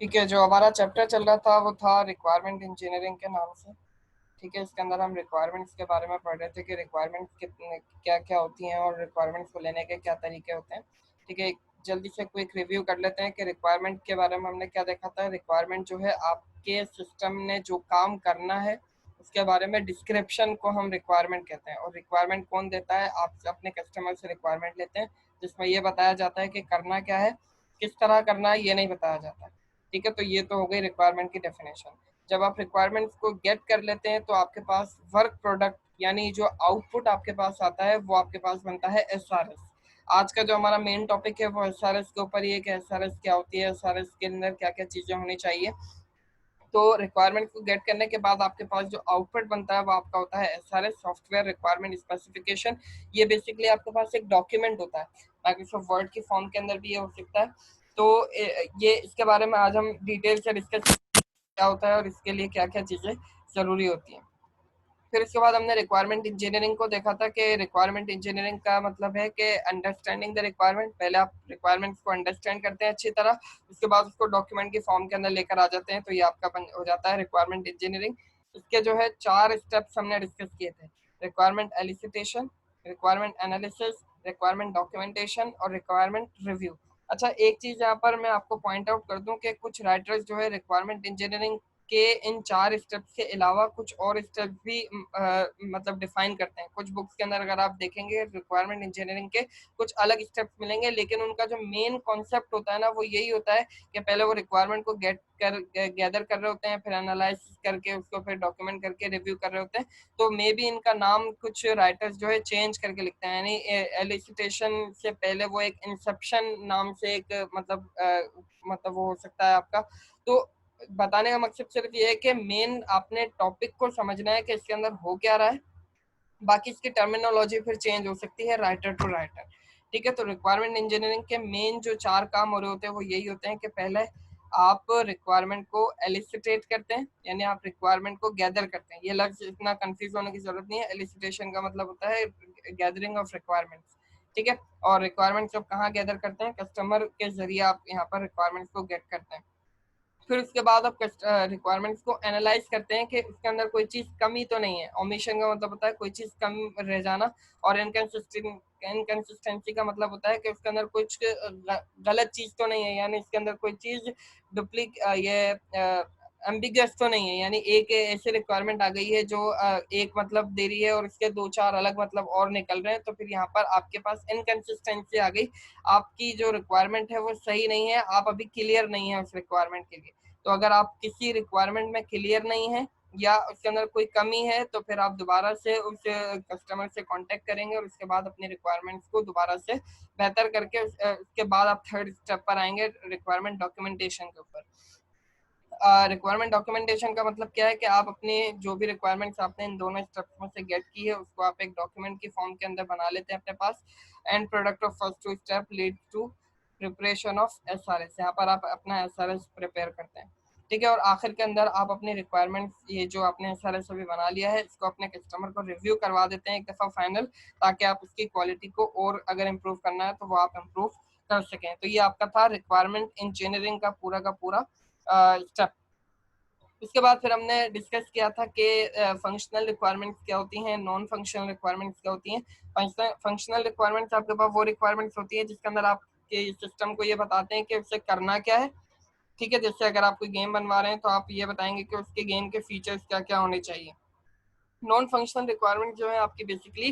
ठीक है, जो हमारा चैप्टर चल रहा था वो था रिक्वायरमेंट इंजीनियरिंग के नाम से। ठीक है, इसके अंदर हम रिक्वायरमेंट्स के बारे में पढ़ रहे थे कि रिक्वायरमेंट्स कितने क्या क्या होती हैं और रिक्वायरमेंट्स को लेने के क्या तरीके होते हैं। ठीक है, एक जल्दी से क्विक रिव्यू कर लेते हैं कि रिक्वायरमेंट के बारे में हमने क्या देखा था। रिक्वायरमेंट जो है आपके सिस्टम ने जो काम करना है उसके बारे में डिस्क्रिप्शन को हम रिक्वायरमेंट कहते हैं। और रिक्वायरमेंट कौन देता है? आप अपने कस्टमर से रिक्वायरमेंट लेते हैं जिसमें ये बताया जाता है कि करना क्या है, किस तरह करना है, ये नहीं बताया जाता। ठीक है, तो ये तो हो गई रिक्वायरमेंट की डेफिनेशन। जब आप रिक्वायरमेंट्स को गेट कर लेते हैं तो आपके पास वर्क प्रोडक्ट यानी जो आउटपुट आपके पास आता है वो आपके पास बनता है एसआरएस। आज का जो हमारा मेन टॉपिक है वो एसआरएस के ऊपर ही है कि एसआरएस क्या होती है, एसआरएस के अंदर क्या क्या चीजें होनी चाहिए। तो रिक्वायरमेंट को गेट करने के बाद आपके पास जो आउटपुट बनता है वो आपका होता है एसआरएस, सॉफ्टवेयर रिक्वायरमेंट स्पेसिफिकेशन। ये बेसिकली आपके पास एक डॉक्यूमेंट होता है, माइक्रोसॉफ्ट वर्ड की फॉर्म के अंदर भी ये हो सकता है। तो ये इसके बारे में आज हम डिटेल से डिस्कस क्या होता है और इसके लिए क्या क्या चीजें जरूरी होती हैं। फिर इसके बाद हमने रिक्वायरमेंट इंजीनियरिंग को देखा था कि रिक्वायरमेंट इंजीनियरिंग का मतलब है कि अंडरस्टैंडिंग द रिक्वायरमेंट। पहले आप रिक्वायरमेंट्स को अंडरस्टैंड करते हैं अच्छी तरह, उसके बाद उसको डॉक्यूमेंट की फॉर्म के अंदर लेकर आ जाते हैं, तो ये आपका हो जाता है रिक्वायरमेंट इंजीनियरिंग। इसके जो है 4 स्टेप्स हमने डिस्कस किए थे। Requirement elicitation, requirement analysis, requirement documentation और रिक्वायरमेंट रिव्यू। अच्छा, एक चीज यहाँ पर मैं आपको पॉइंट आउट कर दूं कि कुछ राइटर्स जो है रिक्वायरमेंट इंजीनियरिंग के इन 4 स्टेप्स के अलावा कुछ और स्टेप्स भी मतलब डिफाइन करते हैं। कुछ बुक्स के अंदर अगर आप देखेंगे रिक्वायरमेंट इंजीनियरिंग के कुछ अलग स्टेप्स मिलेंगे, लेकिन उनका जो मेन कॉन्सेप्ट होता है ना वो यही होता है कि पहले वो रिक्वायरमेंट को गैदर कर रहे होते हैं, फिर एनालाइज करके उसको फिर डॉक्यूमेंट करके रिव्यू कर रहे होते हैं। तो मे बी इनका नाम कुछ राइटर्स जो है चेंज करके लिखते हैं, यानी एलिसिटेशन से पहले वो एक इंसेप्शन नाम से एक मतलब वो हो सकता है आपका। तो बताने का मकसद सिर्फ ये है कि मेन आपने टॉपिक को समझना है कि इसके अंदर हो क्या रहा है, बाकी इसकी टर्मिनोलॉजी फिर चेंज हो सकती है राइटर टू राइटर। ठीक है, तो रिक्वायरमेंट इंजीनियरिंग के मेन जो 4 काम हो रहे होते हैं वो यही होते हैं कि पहले आप रिक्वायरमेंट को एलिसिटेट करते हैं, यानी आप रिक्वायरमेंट को गैदर करते हैं। ये लफ्ज इतना कंफ्यूज होने की जरूरत नहीं है। एलिसिटेशन का मतलब होता है गैदरिंग ऑफ रिक्वायरमेंट्स। ठीक है, और रिक्वायरमेंट्स आप कहाँ गैदर करते हैं? कस्टमर के जरिए आप यहाँ पर रिक्वायरमेंट्स को गेट करते हैं। फिर उसके बाद आप रिक्वायरमेंट्स को एनालाइज करते हैं कि उसके अंदर कोई चीज कमी तो नहीं है। ओमिशन का मतलब होता है कोई चीज कम रह जाना, और इनकंसिस्टेंसी का मतलब होता है कि उसके अंदर कुछ गलत चीज तो नहीं है, यानी इसके अंदर कोई चीज डुप्लीक ये एम्बिगस तो नहीं है, यानी एक ऐसी रिक्वायरमेंट आ गई है जो एक मतलब दे रही है और इसके 2-4 अलग मतलब और निकल रहे हैं, तो फिर यहाँ पर आपके पास इनकंसिस्टेंसी आ गई। आपकी जो रिक्वायरमेंट है वो सही नहीं है, आप अभी क्लियर नहीं है उस रिक्वायरमेंट के लिए। तो अगर आप किसी रिक्वायरमेंट में क्लियर नहीं है या उसके अंदर कोई कमी है तो फिर आप दोबारा से उस कस्टमर से कांटेक्ट करेंगे और उसके बाद अपनी रिक्वायरमेंट्स को दोबारा से बेहतर करके उसके बाद आप थर्ड स्टेप पर आएंगे रिक्वायरमेंट डॉक्यूमेंटेशन के ऊपर। रिक्वायरमेंट डॉक्यूमेंटेशन का मतलब क्या है कि आप अपने जो भी रिक्वायरमेंट्स आपने इन दोनों स्टेप्स में से गेट की है उसको आप एक डॉक्यूमेंट की फॉर्म के अंदर बना लेते हैं अपने पास। End product of first two step lead to preparation of SRS. यहाँ पर आप अपना एसआरएस प्रिपेयर करते हैं। ठीक है, और आखिर के अंदर आप अपनी रिक्वायरमेंट्स ये जो आपने एसआरएस अभी बना लिया है इसको अपने कस्टमर को रिव्यू करवा देते हैं एक दफ़ा फाइनल, ताकि आप उसकी क्वालिटी को और अगर इम्प्रूव करना है तो वो आप इम्प्रूव कर सकें। तो ये आपका था रिक्वायरमेंट इंजीनियरिंग का पूरा स्टेप। उसके बाद फिर हमने डिस्कस किया था कि फंक्शनल रिक्वायरमेंट्स क्या होती हैं, नॉन फंक्शनल रिक्वायरमेंट्स क्या होती हैं। फंक्शनल रिक्वायरमेंट्स आपके पास वो रिक्वायरमेंट्स होती है जिसके अंदर आपके सिस्टम को ये बताते हैं कि उसे करना क्या है। ठीक है, जैसे अगर आप कोई गेम बनवा रहे हैं तो आप ये बताएंगे कि उसके गेम के फीचर्स क्या क्या होने चाहिए। नॉन फंक्शनल रिक्वायरमेंट जो है आपकी बेसिकली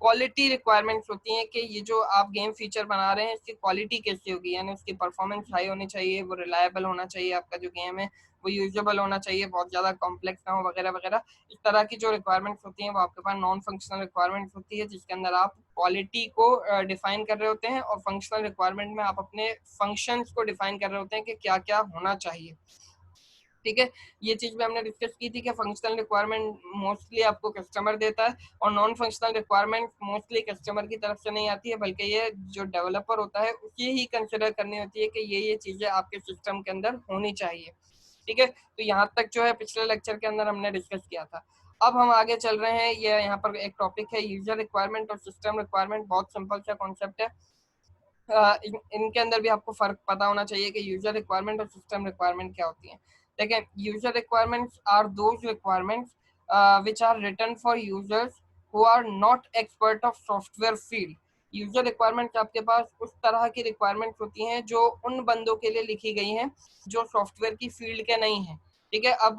क्वालिटी रिक्वायरमेंट्स होती हैं कि ये जो आप गेम फीचर बना रहे हैं इसकी क्वालिटी कैसी होगी, यानी उसकी परफॉर्मेंस हाई होनी चाहिए, वो रिलायबल होना चाहिए, आपका जो गेम है वो यूजेबल होना चाहिए, बहुत ज़्यादा कॉम्प्लेक्स ना हो वगैरह वगैरह। इस तरह की जो रिक्वायरमेंट्स होती हैं वो आपके पास नॉन फंक्शनल रिक्वायरमेंट्स होती है जिसके अंदर आप क्वालिटी को डिफाइन कर रहे होते हैं, और फंक्शनल रिक्वायरमेंट में आप अपने फंक्शंस को डिफाइन कर रहे होते हैं कि क्या क्या होना चाहिए। ठीक है, ये चीज भी हमने डिस्कस की थी कि फंक्शनल रिक्वायरमेंट मोस्टली आपको कस्टमर देता है और non functional requirement mostly customer की तरफ से नहीं आती है, बल्कि ये जो डेवलपर होता है उसे ही कंसिडर करनी होती है कि ये चीजें आपके सिस्टम के अंदर होनी चाहिए। ठीक है, तो यहाँ तक जो है पिछले लेक्चर के अंदर हमने डिस्कस किया था। अब हम आगे चल रहे हैं, ये यहाँ पर एक टॉपिक है यूजर रिक्वायरमेंट और सिस्टम रिक्वायरमेंट। बहुत सिंपल सा कॉन्सेप्ट है। इनके अंदर भी आपको फर्क पता होना चाहिए कि यूजर रिक्वायरमेंट और सिस्टम रिक्वायरमेंट क्या होती है। देखें, user requirements are those requirements which are written for users who are not expert of software field. User requirements आपके पास उस तरह की रिक्वायरमेंट्स होती हैं जो उन बंदों के लिए लिखी गई हैं जो सॉफ्टवेयर की फील्ड के नहीं हैं। ठीक है, अब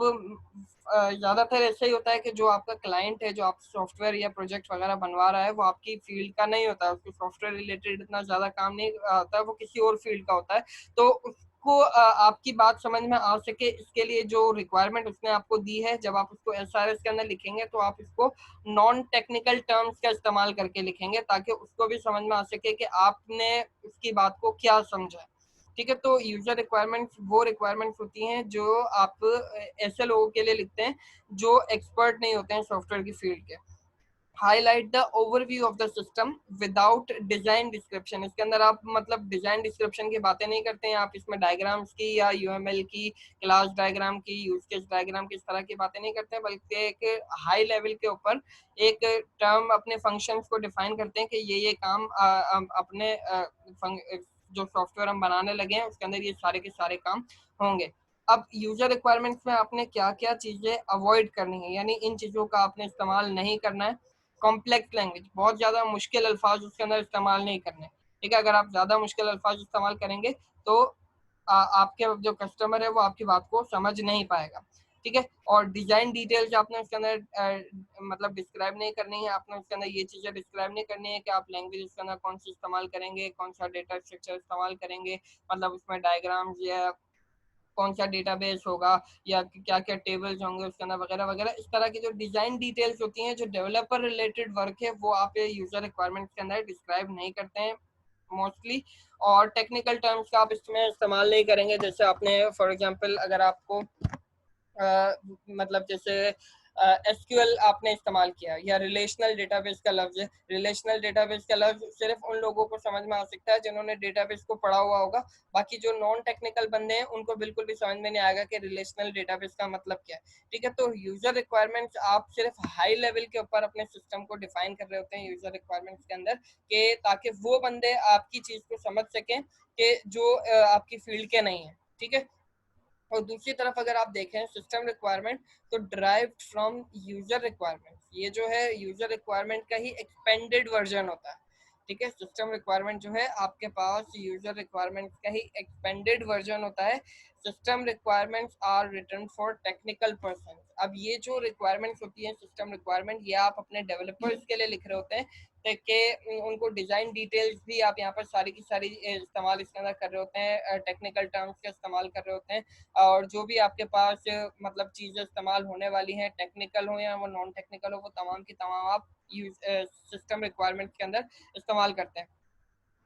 ज्यादातर ऐसा ही होता है कि जो आपका क्लाइंट है, जो आप सॉफ्टवेयर या प्रोजेक्ट वगैरह बनवा रहा है, वो आपकी फील्ड का नहीं होता है, उसको सॉफ्टवेयर रिलेटेड इतना ज्यादा काम नहीं आता है, वो किसी और फील्ड का होता है। तो उसको आपकी बात समझ में आ सके, इसके लिए जो रिक्वायरमेंट उसने आपको दी है, जब आप उसको एसआरएस के अंदर लिखेंगे तो आप इसको नॉन टेक्निकल टर्म्स का इस्तेमाल करके लिखेंगे, ताकि उसको भी समझ में आ सके कि आपने उसकी बात को क्या समझा है। ठीक है, तो यूजर रिक्वायरमेंट्स वो रिक्वायरमेंट्स होती हैं जो आप ऐसे लोगों के लिए लिखते हैं जो एक्सपर्ट नहीं होते हैं सॉफ्टवेयर की फील्ड के। Highlight the overview of the system without design description. इसके अंदर आप मतलब डिजाइन डिस्क्रिप्शन की बातें नहीं करते हैं, आप इसमें डायग्राम्स की या यूएमएल की, क्लास डायग्राम की, यूज केस डायग्राम की, इस तरह की बातें नहीं करते हैं, बल्कि एक हाई लेवल के ऊपर एक टर्म अपने फंक्शंस को डिफाइन करते हैं कि ये काम अपने जो सॉफ्टवेयर हम बनाने लगे हैं उसके अंदर ये सारे के सारे काम होंगे। अब यूजर रिक्वायरमेंट्स में आपने क्या क्या चीजें अवॉइड करनी है, यानी इन चीजों का आपने इस्तेमाल नहीं करना है। कॉम्प्लेक्स लैंग्वेज, बहुत ज्यादा मुश्किल अल्फाज उसके अंदर इस्तेमाल नहीं करने। ठीक है, अगर आप ज्यादा मुश्किल अल्फाज इस्तेमाल करेंगे तो आपके जो कस्टमर है वो आपकी बात को समझ नहीं पाएगा। ठीक है, और डिजाइन डिटेल्स आपने उसके अंदर मतलब डिस्क्राइब नहीं करनी है, आपने उसके अंदर ये चीजें डिस्क्राइब नहीं करनी है कि आप लैंग्वेज उसके अंदर कौन सी इस्तेमाल करेंगे, कौन सा डेटा स्ट्रक्चर इस्तेमाल करेंगे, मतलब उसमें डायग्राम्स या कौन सा डेटाबेस होगा या क्या क्या टेबल्स होंगे उसके अंदर वगैरह वगैरह। इस तरह की जो डिजाइन डिटेल्स होती हैं, जो डेवलपर रिलेटेड वर्क है, वो आप यूजर रिक्वायरमेंट्स के अंदर डिस्क्राइब नहीं करते हैं मोस्टली। और टेक्निकल टर्म्स का आप इसमें इस्तेमाल नहीं करेंगे। जैसे आपने फॉर एग्जांपल अगर आपको मतलब जैसे एसक्यूएल आपने इस्तेमाल किया या रिलेशनल डेटाबेस का लफ्ज है, रिलेशनल डेटाबेस का लफ्ज सिर्फ उन लोगों को समझ में आ सकता है जिन्होंने डेटाबेस को पढ़ा हुआ होगा। बाकी जो नॉन टेक्निकल बंदे हैं उनको बिल्कुल भी समझ में नहीं आएगा कि रिलेशनल डेटाबेस का मतलब क्या है। ठीक है, तो यूजर रिक्वायरमेंट्स आप सिर्फ हाई लेवल के ऊपर अपने सिस्टम को डिफाइन कर रहे होते हैं यूजर रिक्वायरमेंट्स के अंदर, कि ताकि वो बंदे आपकी चीज को समझ सकें कि जो आपकी फील्ड के नहीं है। ठीक है, और दूसरी तरफ अगर आप देखें सिस्टम रिक्वायरमेंट, तो ड्राइव फ्रॉम यूजर रिक्वायरमेंट, ये जो है यूजर रिक्वायरमेंट का ही एक्सपेंडेड वर्जन होता है। ठीक है, सिस्टम रिक्वायरमेंट जो है आपके पास यूजर रिक्वायरमेंट का ही एक्सपेंडेड वर्जन होता है। System requirements are written for technical person. अब ये जो रिक्वायरमेंट्स होती है सिस्टम रिक्वायरमेंट, ये आप अपने डेवलपर्स के लिए लिख रहे होते हैं, कि उनको डिजाइन डिटेल्स भी आप यहाँ पर सारी की सारी इस्तेमाल इसके अंदर कर रहे होते हैं, टेक्निकल टर्म्स का इस्तेमाल कर रहे होते हैं। और जो भी आपके पास मतलब चीजें इस्तेमाल होने वाली हैं, टेक्निकल हो या वो नॉन टेक्निकल हो, वो तमाम की तमाम आप सिस्टम रिक्वायरमेंट के अंदर इस्तेमाल करते हैं।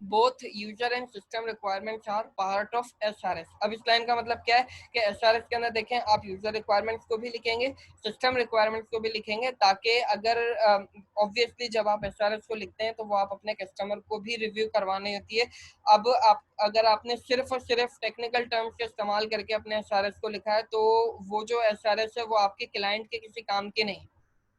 Both user and system requirements are part of SRS. अब इस लाइन का मतलब क्या है कि एसआरएस के अंदर देखें आप यूजर रिक्वायरमेंट्स को भी लिखेंगे, सिस्टम रिक्वायरमेंट्स को भी लिखेंगे, ताकि अगर ऑब्वियसली जब आप एसआरएस को लिखते हैं तो वो आप अपने कस्टमर को भी रिव्यू करवानी होती है। अब आप अगर आपने सिर्फ और सिर्फ टेक्निकल टर्म्स का इस्तेमाल करके अपने एसआरएस को लिखा है, तो वो जो एसआरएस है वो आपके क्लाइंट के किसी काम की नहीं।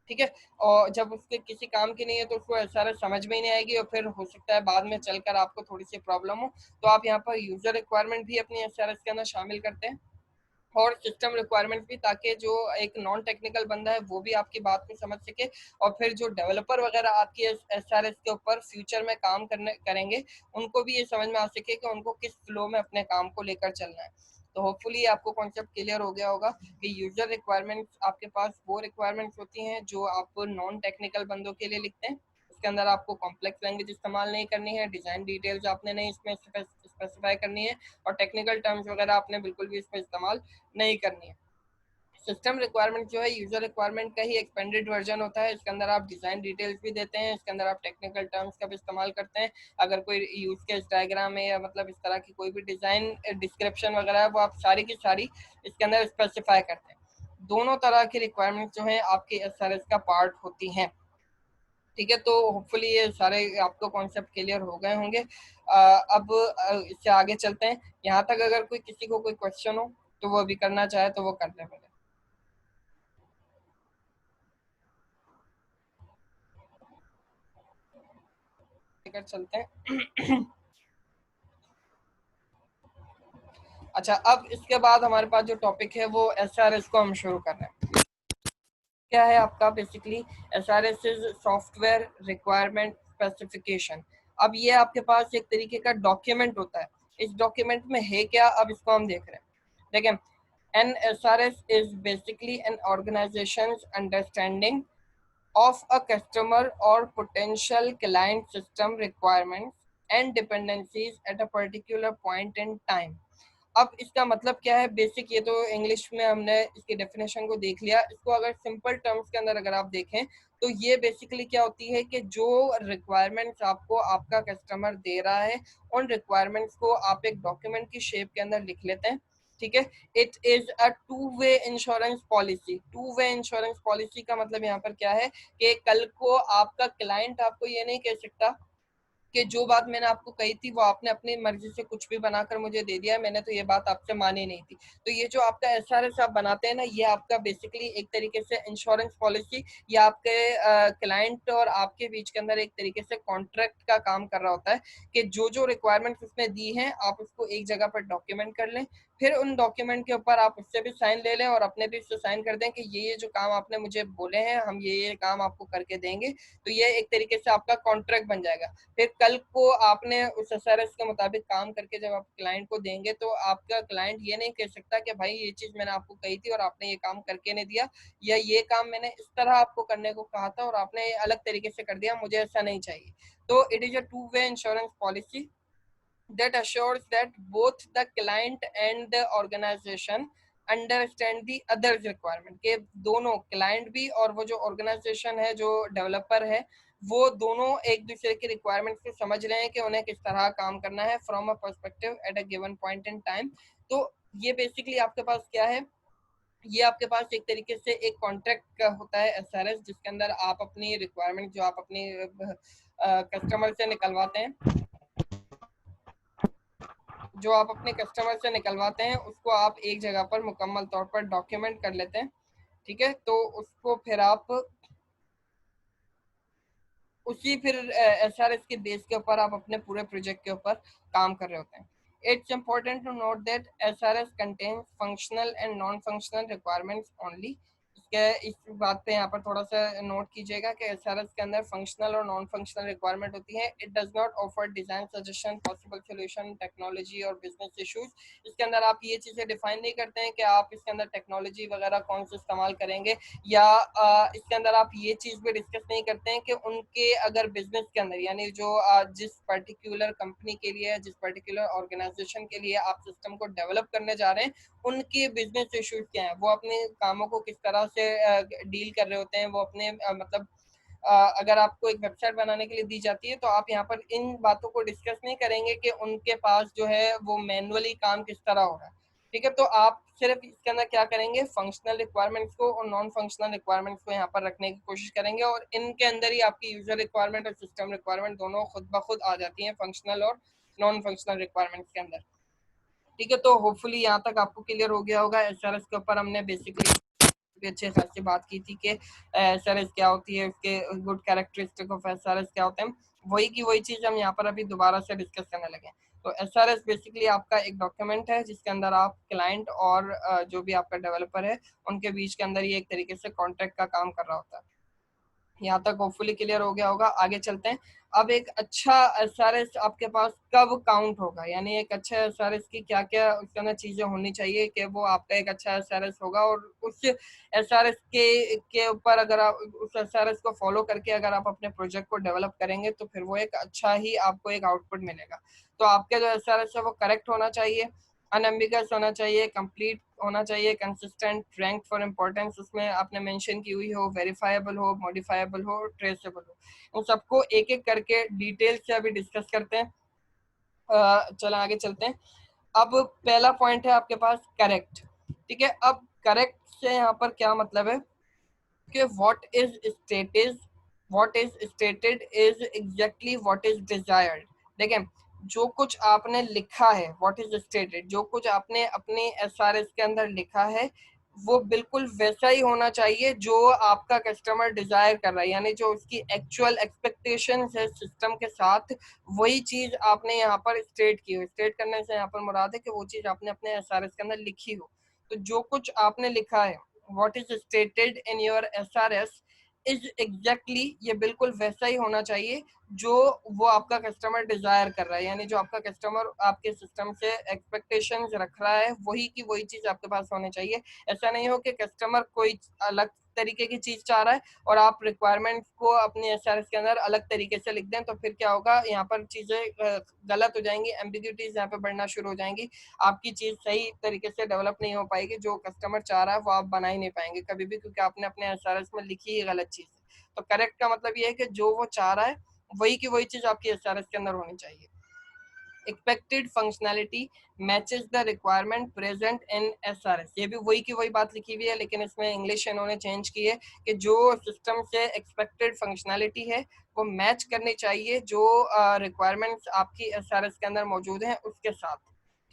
ठीक है, और जब उसके किसी काम की नहीं है तो उसको एसआरएस समझ में ही नहीं आएगी, और फिर हो सकता है बाद में चलकर आपको थोड़ी सी प्रॉब्लम हो। तो आप यहाँ पर यूजर रिक्वायरमेंट भी अपनी एसआरएस के अंदर शामिल करते हैं, और सिस्टम रिक्वायरमेंट भी, ताकि जो एक नॉन टेक्निकल बंदा है वो भी आपकी बात को समझ सके, और फिर जो डेवलपर वगैरह आपकी एसआरएस के ऊपर फ्यूचर में काम करने करेंगे, उनको भी ये समझ में आ सके कि उनको किस फ्लो में अपने काम को लेकर चलना है। तो होपफुली आपको कॉन्सेप्ट क्लियर हो गया होगा कि यूजर रिक्वायरमेंट्स आपके पास वो रिक्वायरमेंट्स होती हैं जो आप नॉन टेक्निकल बंदों के लिए लिखते हैं। इसके अंदर आपको कॉम्प्लेक्स लैंग्वेज इस्तेमाल नहीं करनी है, डिजाइन डिटेल्स आपने नहीं इसमें स्पेसिफाई करनी है, और टेक्निकल टर्म्स वगैरह आपने बिल्कुल भी इसमें इस्तेमाल नहीं करनी है। सिस्टम रिक्वायरमेंट जो है यूजर रिक्वायरमेंट का ही एक्सपेंडेड वर्जन होता है। इसके अंदर आप डिजाइन डिटेल्स भी देते हैं, इसके अंदर आप टेक्निकल टर्म्स का भी इस्तेमाल करते हैं। अगर कोई यूज केस डायग्राम है या मतलब इस तरह की कोई भी डिजाइन डिस्क्रिप्शन वगैरह है, वो आप सारी की सारी इसके अंदर स्पेसिफाई करते हैं। दोनों तरह की रिक्वायरमेंट जो है आपके एसआरएस का पार्ट होती हैं। ठीक है, तो होपफुली ये सारे आपको कॉन्सेप्ट क्लियर हो गए होंगे। अब इससे आगे चलते हैं। यहाँ तक अगर कोई किसी को कोई क्वेश्चन हो तो वो अभी करना चाहे तो वो कर ले पहले। लेकर चलते हैं। अच्छा, अब इसके बाद हमारे पास जो टॉपिक है वो एसआरएस को हम शुरू कर रहे हैं। क्या है आपका basically SRS is software requirement specification. अब ये आपके पास एक तरीके का डॉक्यूमेंट होता है। इस डॉक्यूमेंट में है क्या, अब इसको हम देख रहे हैं। देखें, an SRS is basically an organisation understanding of a customer or potential client system requirements and dependencies at a particular point in time। अब इसका मतलब क्या है बेसिक, ये तो इंग्लिश में हमने इसकी डेफिनेशन को देख लिया। इसको अगर सिंपल टर्म्स के अंदर अगर आप देखें तो ये बेसिकली क्या होती है कि जो रिक्वायरमेंट्स आपको आपका कस्टमर दे रहा है, उन रिक्वायरमेंट्स को आप एक डॉक्यूमेंट की शेप के अंदर लिख लेते हैं। ठीक है, it is a two way insurance policy. Two way insurance policy का मतलब यहाँ पर क्या है कि कल को आपका क्लाइंट आपको ये नहीं कह सकता कि जो बात मैंने आपको कही थी वो आपने अपनी मर्जी से कुछ भी बनाकर मुझे दे दिया, मैंने तो ये बात आपसे मानी नहीं थी। तो ये जो आपका एसआरएस आप बनाते हैं ना, ये आपका बेसिकली एक तरीके से इंश्योरेंस पॉलिसी या आपके क्लाइंट और आपके बीच के अंदर एक तरीके से कॉन्ट्रैक्ट का काम कर रहा होता है कि जो जो रिक्वायरमेंट्स उसने दी हैं आप उसको एक जगह पर डॉक्यूमेंट कर लें, फिर उन डॉक्यूमेंट के ऊपर आप उससे भी साइन ले लें और अपने भी उससे साइन कर दें कि ये जो काम आपने मुझे बोले हैं हम ये काम आपको करके देंगे। तो ये एक तरीके से आपका कॉन्ट्रैक्ट बन जाएगा। फिर कल को आपने उस एसआरएस के मुताबिक काम करके जब आप क्लाइंट को देंगे तो आपका क्लाइंट ये नहीं कह सकता कि भाई ये चीज मैंने आपको कही थी और आपने ये काम करके नहीं दिया, या ये काम मैंने इस तरह आपको करने को कहा था और आपने ये अलग तरीके से कर दिया, मुझे ऐसा नहीं चाहिए। तो it is a two way insurance policy that assures that both the client and the organization understand the others requirement, के दोनों क्लाइंट भी और वो जो ऑर्गेनाइजेशन है, जो डेवलपर है, वो दोनों एक दूसरे की रिक्वायरमेंट्स को समझ रहे हैं कि उन्हें किस तरह काम करना है from a perspective at a given point in time. तो ये बेसिकली आपके पास क्या है, ये आपके पास एक तरीके से एक कॉन्ट्रैक्ट का होता है एसआरएस, जिसके अंदर आप अपनी रिक्वायरमेंट जो आप अपनी कस्टमर से निकलवाते हैं, जो आप अपने कस्टमर से निकलवाते हैं उसको आप एक जगह पर मुकम्मल तौर पर डॉक्यूमेंट कर लेते हैं। ठीक है, तो उसको फिर आप उसी फिर एसआरएस के बेस के ऊपर आप अपने पूरे प्रोजेक्ट के ऊपर काम कर रहे होते हैं। It's important to note that SRS contains functional and non functional requirements only. इस बात पे यहाँ पर थोड़ा सा नोट कीजिएगा कि एसआरएस के अंदर फंक्शनल और नॉन फंक्शनल रिक्वायरमेंट होती है। It does not offer design suggestion, possible solution, technology और बिजनेस इश्यूज। इसके अंदर आप ये चीजें डिफाइन नहीं करते हैं कि आप इसके अंदर टेक्नोलॉजी वगैरह कौन सी इस्तेमाल करेंगे, या इसके अंदर आप ये चीज भी डिस्कस नहीं करते हैं कि उनके अगर बिजनेस के अंदर यानी जो जिस पर्टिकुलर कंपनी के लिए, जिस पर्टिकुलर ऑर्गेनाइजेशन के लिए आप सिस्टम को डेवलप करने जा रहे हैं, उनके बिजनेस इश्यूज क्या है, वो अपने कामों को किस तरह से डील कर रहे होते हैं, वो अपने मतलब अगर आपको एक वेबसाइट बनाने के लिए दी जाती है तो आप यहाँ पर इन बातों को डिस्कस नहीं करेंगे कि उनके पास जो है वो मैनुअली काम किस तरह हो रहा है। ठीक है, तो आप सिर्फ इसके अंदर क्या करेंगे, फंक्शनल रिक्वायरमेंट्स को और नॉन फंक्शनल रिक्वायरमेंट्स को यहाँ पर रखने की कोशिश करेंगे, और इनके अंदर ही आपकी यूजर रिक्वायरमेंट और सिस्टम रिक्वायरमेंट दोनों खुद ब खुद आ जाती हैं फंक्शनल और नॉन फंक्शनल रिक्वायरमेंट्स के अंदर। ठीक है, तो होपफुली यहाँ तक आपको क्लियर हो गया होगा। एसआरएस के ऊपर हमने बेसिकली भी अच्छे खासी बात की थी कि एसआरएस क्या होती है, उसके गुड कैरेक्टरिस्टिक ऑफ एसआरएस क्या होते हैं। वही की वही चीज हम यहाँ पर अभी दोबारा से डिस्कस करने लगे। तो एसआरएस बेसिकली आपका एक डॉक्यूमेंट है जिसके अंदर आप क्लाइंट और जो भी आपका डेवलपर है उनके बीच के अंदर ये एक तरीके से कॉन्ट्रैक्ट का काम कर रहा होता है। यहाँ तक होपफुली क्लियर हो गया होगा। आगे चलते हैं। अब एक अच्छा एसआरएस आपके पास कब काउंट होगा, यानी एक अच्छा एसआरएस की क्या क्या उसके अंदर चीजें होनी चाहिए कि वो आपका एक अच्छा एसआरएस होगा, और उस एसआरएस के ऊपर अगर आप उस एसआरएस को फॉलो करके अगर आप अपने प्रोजेक्ट को डेवलप करेंगे तो फिर वो एक अच्छा ही आपको एक आउटपुट मिलेगा। तो आपके जो एसआरएस है वो करेक्ट होना चाहिए, अनएम्बिगस होना चाहिए, कंप्लीट होना चाहिए, कंसिस्टेंट, रैंक फॉर इम्पोर्टेंस उसमें आपने मेंशन की हुई हो, वेरीफाइबल हो, मॉडिफाइबल हो, ट्रेसेबल हो। उन सबको एक एक करके डिटेल से अभी डिस्कस करते हैं। चलो आगे चलते हैं। अब पहला पॉइंट है आपके पास करेक्ट। ठीक है, अब करेक्ट से यहाँ पर क्या मतलब है कि what is stated is exactly what is desired. देखें, जो कुछ आपने लिखा है, व्हाट इज स्टेटेड, जो कुछ आपने अपने एसआरएस के अंदर लिखा है, वो बिल्कुल वैसा ही होना चाहिए जो आपका कस्टमर डिजायर कर रहा है, यानी जो उसकी एक्चुअल एक्सपेक्टेशंस है सिस्टम के साथ, वही चीज आपने यहाँ पर स्टेट की हो। स्टेट करने से यहाँ पर मुराद है कि वो चीज आपने अपने एसआरएस के अंदर लिखी हो। तो जो कुछ आपने लिखा है, what is stated in your SRS is exactly, ये बिल्कुल वैसा ही होना चाहिए जो वो आपका कस्टमर डिजायर कर रहा है, यानी जो आपका कस्टमर आपके सिस्टम से एक्सपेक्टेशंस रख रहा है, वही की वही चीज आपके पास होनी चाहिए। ऐसा नहीं हो कि कस्टमर कोई अलग तरीके की चीज चाह रहा है और आप रिक्वायरमेंट्स को अपने एसआरएस के अंदर अलग तरीके से लिख दें, तो फिर क्या होगा, यहाँ पर चीजें गलत हो जाएंगी, एम्बिग्यूटीज यहाँ पे बढ़ना शुरू हो जाएंगी, आपकी चीज सही तरीके से डेवलप नहीं हो पाएगी, जो कस्टमर चाह रहा है वो आप बना ही नहीं पाएंगे कभी भी, क्योंकि आपने अपने एसआरएस में लिखी ही गलत चीज है। तो करेक्ट का मतलब ये है कि जो वो चाह रहा है वही की वही चीज आपकी एसआरएस के अंदर होनी चाहिए। Expected functionality matches the requirement present in SRS, ये भी वही की वही बात लिखी हुई है, लेकिन इसमें इंग्लिश इन्होंने चेंज की है कि जो सिस्टम से एक्सपेक्टेड फंक्शनैलिटी है वो मैच करनी चाहिए जो रिक्वायरमेंट्स आपकी एसआरएस के अंदर मौजूद हैं उसके साथ।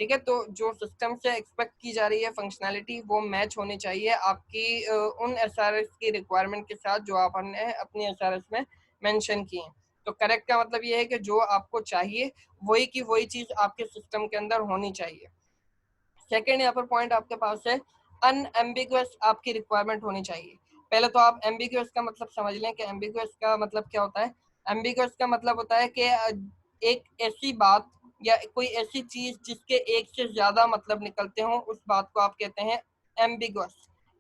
ठीक है, तो जो सिस्टम से एक्सपेक्ट की जा रही है फंक्शनैलिटी वो मैच होनी चाहिए आपकी उन एसआरएस की रिक्वायरमेंट के साथ जो आपने अपनी एसआरएस में मेंशन की है। तो करेक्ट का मतलब ये है कि जो आपको चाहिए वही की वही चीज आपके सिस्टम के अंदर होनी चाहिए। सेकेंड यहाँ पर पॉइंट आपके पास है, अनएम्बिगुअस आपकी रिक्वायरमेंट होनी चाहिए। पहले तो आप एम्बिगुअस का मतलब समझ लें कि एम्बिगुअस का मतलब क्या होता है। एम्बिगुअस का मतलब होता है कि एक ऐसी बात या कोई ऐसी चीज जिसके एक से ज्यादा मतलब निकलते हों, उस बात को आप कहते हैं एम्बिगुअस।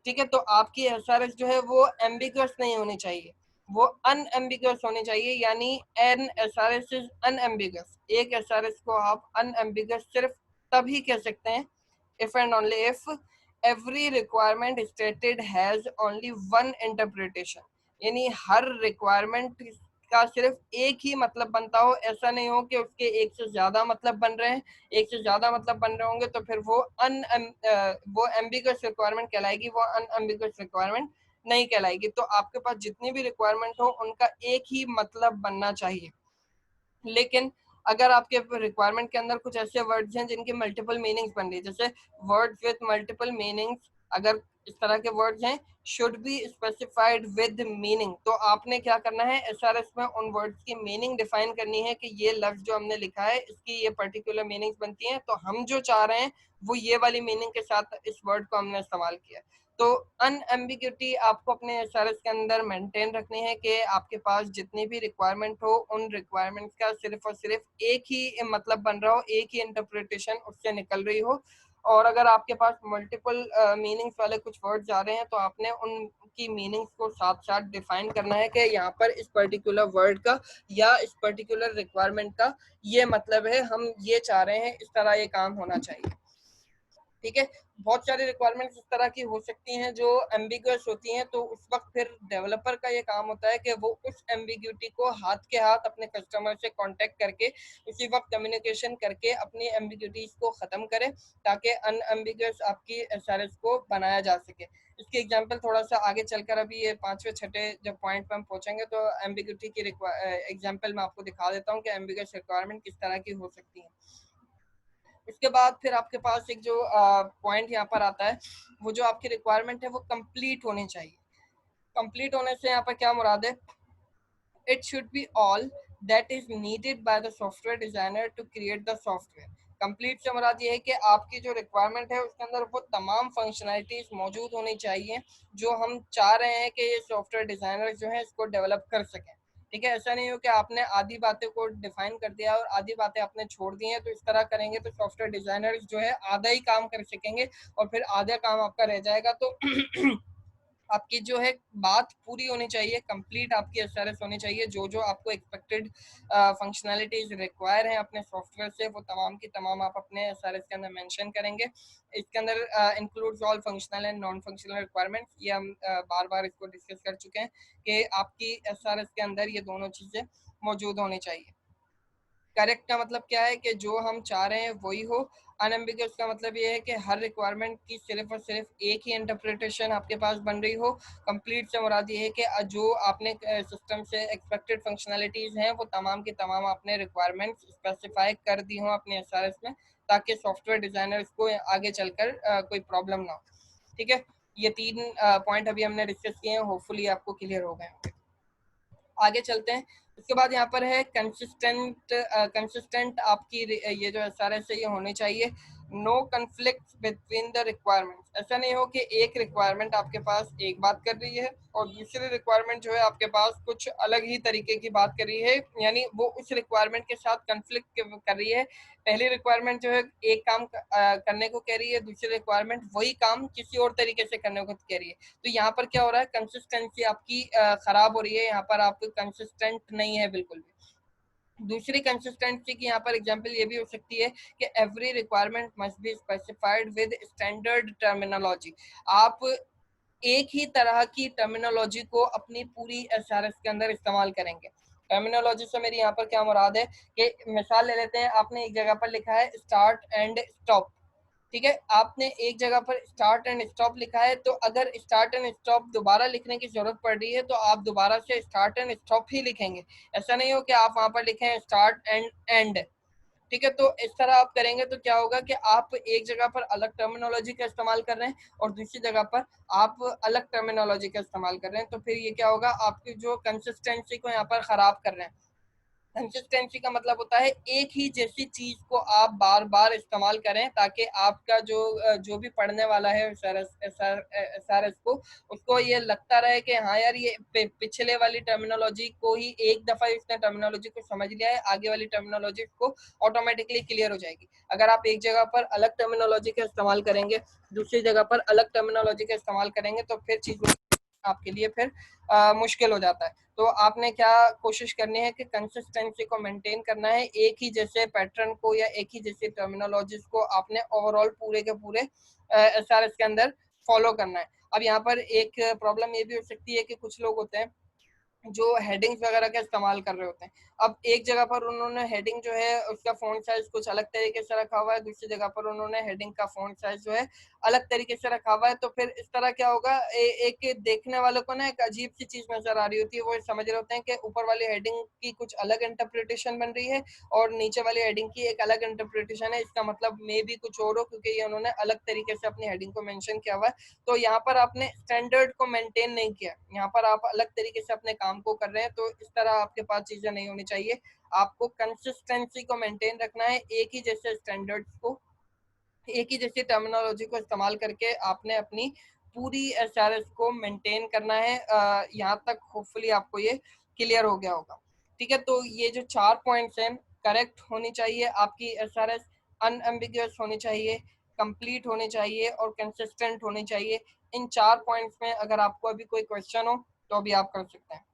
ठीक है, तो आपकी एसआरएस जो है वो एम्बिगुअस नहीं होनी चाहिए, वो अनएम्बिगुअस होनी चाहिए, यानी एन एसआरएस इज अनएम्बिगुअस। एक एसआरएस को आप अनएम्बिगुअस सिर्फ तभी कह सकते हैं if and only if every requirement stated has only one interpretation, यानी हर रिक्वायरमेंट का सिर्फ एक ही मतलब बनता हो, ऐसा नहीं हो कि उसके एक से ज्यादा मतलब बन रहे हैं। एक से ज्यादा मतलब बन रहे होंगे तो फिर वो एम्बिगुअस रिक्वायरमेंट कहलाएगी, वो अनएम्बिगुअस रिक्वायरमेंट नहीं कहलाएगी। तो आपके पास जितनी भी रिक्वायरमेंट हो उनका एक ही मतलब बनना चाहिए। लेकिन अगर आपके रिक्वायरमेंट के अंदर कुछ ऐसे वर्ड्स हैं जिनके मल्टीपल मीनिंग्स बन रही है, जैसे वर्ड्स विद मल्टीपल मीनिंग्स, अगर इस तरह के वर्ड्स हैं, should be specified with meaning, तो आपने क्या करना है, एसआरएस में उन वर्ड्स की मीनिंग डिफाइन करनी है कि ये लफ्ज जो हमने लिखा है इसकी ये पर्टिकुलर मीनिंग्स बनती हैं, तो हम जो चाह रहे हैं वो ये वाली मीनिंग के साथ इस वर्ड को हमने इस्तेमाल किया। तो अनएम्बिग्यूटी आपको अपने एसआरएस के अंदर मेंटेन रखनी है कि आपके पास जितनी भी रिक्वायरमेंट हो उन रिक्वायरमेंट्स का सिर्फ और सिर्फ एक ही मतलब बन रहा हो, एक ही इंटरप्रिटेशन उससे निकल रही हो। और अगर आपके पास मल्टीपल मीनिंग्स वाले कुछ वर्ड्स आ रहे हैं तो आपने उनकी मीनिंग्स को साथ साथ डिफाइन करना है कि यहाँ पर इस पर्टिकुलर वर्ड का या इस पर्टिकुलर रिक्वायरमेंट का ये मतलब है, हम ये चाह रहे हैं, इस तरह ये काम होना चाहिए। ठीक है, बहुत सारी रिक्वायरमेंट्स इस तरह की हो सकती हैं जो एम्बिगुअस होती हैं, तो उस वक्त फिर डेवलपर का ये काम होता है कि वो उस एम्बिग्यूटी को हाथ के हाथ अपने कस्टमर से कांटेक्ट करके उसी वक्त कम्युनिकेशन करके अपनी एम्बिग्यूटीज को खत्म करे, ताकि अनएम्बिगुअस आपकी एसआरएस को बनाया जा सके। इसकी एग्जांपल थोड़ा सा आगे चलकर, अभी ये पांचवे छठे जब पॉइंट पे हम पहुंचेंगे तो एम्बिग्यूटी की एग्जांपल मैं आपको दिखा देता हूँ कि एम्बिगुअस रिक्वायरमेंट किस तरह की हो सकती है। इसके बाद फिर आपके पास एक जो पॉइंट यहाँ पर आता है, वो जो आपकी रिक्वायरमेंट है वो कंप्लीट होनी चाहिए। कंप्लीट होने से यहाँ पर क्या मुराद है, it should be all that is needed by the software designer to create the software. Complete से मुराद ये है कि आपकी जो रिक्वायरमेंट है उसके अंदर वो तमाम फंक्शनैलिटीज मौजूद होनी चाहिए जो हम चाह रहे हैं कि ये सॉफ्टवेयर डिजाइनर जो है इसको डेवलप कर सकें। ठीक है, ऐसा नहीं हो कि आपने आधी बातें को डिफाइन कर दिया और आधी बातें आपने छोड़ दी हैं, तो इस तरह करेंगे तो सॉफ्टवेयर डिजाइनर जो है आधा ही काम कर सकेंगे और फिर आधा काम आपका रह जाएगा। तो आपकी जो है बात पूरी होनी चाहिए, कंप्लीट आपकी एसआरएस होनी चाहिए, जो जो आपको एक्सपेक्टेड फंक्शनैलिटीज रिक्वायर हैं अपने सॉफ्टवेयर से वो तमाम की तमाम आप अपने एसआरएस के अंदर मेंशन करेंगे। इसके अंदर includes all functional and non functional requirements, ये हम बार बार इसको डिस्कस कर चुके हैं कि आपकी एसआरएस के अंदर ये दोनों चीज़ें मौजूद होनी चाहिए। करेक्ट का मतलब क्या है कि जो हम चाह रहे हैं वही हो। अनएम्बिगुअस का मतलब ये है कि हर रिक्वायरमेंट की सिर्फ और सिर्फ एक ही इंटरप्रिटेशन आपके पास बन रही हो। कंप्लीट से मुराद ये है कि जो आपने सिस्टम से एक्सपेक्टेड फंक्शनैलिटीज हैं वो तमाम की तमाम आपने रिक्वायरमेंट्स स्पेसिफाई कर दी हो अपने एसआरएस में, ताकि सॉफ्टवेयर डिजाइनर्स को आगे चलकर कोई प्रॉब्लम ना हो। ठीक है, ये 3 पॉइंट अभी हमने डिस्कस किए हैं, होपफुली आपको क्लियर हो गए होंगे। आगे चलते हैं। उसके बाद यहाँ पर है कंसिस्टेंट आपकी ये जो एसआरएस है ये होनी चाहिए। No conflict between the requirements, ऐसा नहीं हो कि एक रिक्वायरमेंट आपके पास एक बात कर रही है और दूसरी रिक्वायरमेंट जो है आपके पास कुछ अलग ही तरीके की बात कर रही है, यानी वो उस रिक्वायरमेंट के साथ कन्फ्लिक्ट कर रही है। पहली रिक्वायरमेंट जो है एक काम करने को कह रही है, दूसरी रिक्वायरमेंट वही काम किसी और तरीके से करने को कह रही है। तो यहाँ पर क्या हो रहा है, कंसिस्टेंसी आपकी खराब हो रही है, यहाँ पर आप कंसिस्टेंट नहीं है बिल्कुल भी। दूसरी कंसिस्टेंसी की यहाँ पर एग्जांपल ये भी हो सकती है कि every requirement must be specified with standard terminology. आप एक ही तरह की टर्मिनोलॉजी को अपनी पूरी एसआरएस के अंदर इस्तेमाल करेंगे। टर्मिनोलॉजी से मेरी यहाँ पर क्या मुराद है कि मिसाल ले लेते हैं, आपने एक जगह पर लिखा है स्टार्ट एंड स्टॉप, ठीक है, आपने एक जगह पर स्टार्ट एंड स्टॉप लिखा है, तो अगर स्टार्ट एंड स्टॉप दोबारा लिखने की जरूरत पड़ रही है तो आप दोबारा से स्टार्ट एंड स्टॉप ही लिखेंगे। ऐसा नहीं हो कि आप वहां पर लिखें स्टार्ट एंड एंड, ठीक है। तो इस तरह आप करेंगे तो क्या होगा कि आप एक जगह पर अलग टर्मिनोलॉजी का इस्तेमाल कर रहे हैं और दूसरी जगह पर आप अलग टर्मिनोलॉजी का इस्तेमाल कर रहे हैं, तो फिर ये क्या होगा, आपकी जो कंसिस्टेंसी को यहाँ पर खराब कर रहे हैं। कंसिस्टेंसी का मतलब होता है एक ही जैसी चीज को आप बार बार इस्तेमाल करें ताकि आपका जो भी पढ़ने वाला है एसआरएस को, उसको ये लगता रहे कि हाँ यार ये पिछले वाली टर्मिनोलॉजी को ही एक दफा इसने टर्मिनोलॉजी को समझ लिया है, आगे वाली टर्मिनोलॉजी को ऑटोमेटिकली क्लियर हो जाएगी। अगर आप एक जगह पर अलग टर्मिनोलॉजी का इस्तेमाल करेंगे, दूसरी जगह पर अलग टर्मिनोलॉजी का इस्तेमाल करेंगे, तो फिर चीज आपके लिए फिर मुश्किल हो जाता है। तो आपने क्या कोशिश करनी है कि कंसिस्टेंसी को मेंटेन करना है, एक ही जैसे पैटर्न को या एक ही जैसे टर्मिनोलॉजीज को आपने ओवरऑल पूरे के पूरे एसआरएस के अंदर फॉलो करना है। अब यहाँ पर एक प्रॉब्लम ये भी हो सकती है कि कुछ लोग होते हैं जो हेडिंग्स वगैरह का इस्तेमाल कर रहे होते हैं। अब एक जगह पर उन्होंने हेडिंग जो है उसका फॉन्ट साइज कुछ अलग तरीके से रखा हुआ है, दूसरी जगह पर उन्होंने हेडिंग का फॉन्ट साइज जो है अलग तरीके से रखा हुआ है, तो फिर इस तरह क्या होगा, एक देखने वालों को ना एक अजीब सी चीज नजर आ रही होती है। वो समझ रहे होते हैं कि ऊपर वाली हेडिंग की कुछ अलग इंटरप्रिटेशन बन रही है और नीचे वाली हेडिंग की एक अलग इंटरप्रिटेशन है, इसका मतलब मे भी कुछ और हो क्योंकि ये उन्होंने अलग तरीके से अपनी हेडिंग को मेंशन किया हुआ है। तो यहाँ पर आपने स्टैंडर्ड को मेंटेन नहीं किया, यहाँ पर आप अलग तरीके से अपने काम को कर रहे हैं, तो इस तरह आपके पास चीजें नहीं होनी चाहिए। आपको कंसिस्टेंसी को मेंटेन रखना है, एक ही जैसे स्टैंडर्ड्स को, एक ही जैसी टर्मिनोलॉजी को इस्तेमाल करके आपने अपनी पूरी एसआरएस को मेंटेन करना है। यहाँ तक होपफुली आपको ये क्लियर हो गया होगा, ठीक है। तो ये जो 4 पॉइंट्स हैं, करेक्ट होनी चाहिए आपकी एसआरएस, अनएम्बिगुअस होनी चाहिए, कंप्लीट होनी चाहिए और कंसिस्टेंट होनी चाहिए। इन 4 पॉइंट्स में अगर आपको अभी कोई क्वेश्चन हो तो अभी आप कर सकते हैं।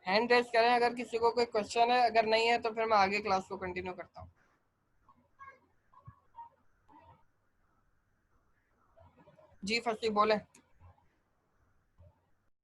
हैंड रेस करें अगर किसी को कोई क्वेश्चन है, अगर नहीं है तो फिर मैं आगे क्लास को कंटिन्यू करता हूँ। जी फसी बोले।